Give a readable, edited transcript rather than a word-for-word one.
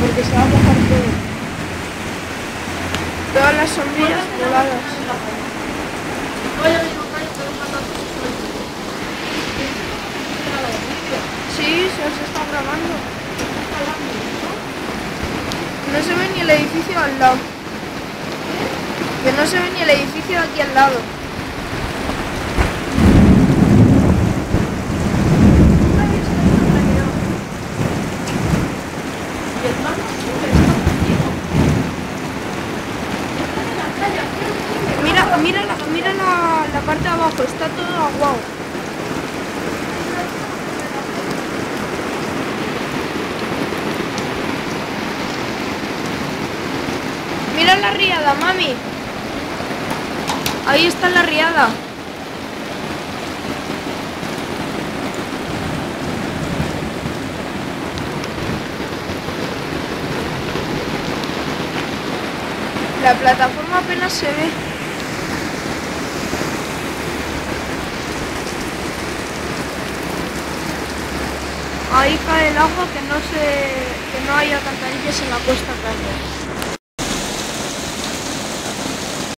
porque se va a mojar todo. Todas las sombrillas voladas. Sí, se os está grabando. No se ve ni el edificio al lado. Que no se ve ni el edificio de aquí al lado. Mira la parte de abajo, está todo aguado. Mira la riada, mami. Ahí está la riada. La plataforma apenas se ve. Ahí cae el agua, que no haya alcantarillas en la costa grande.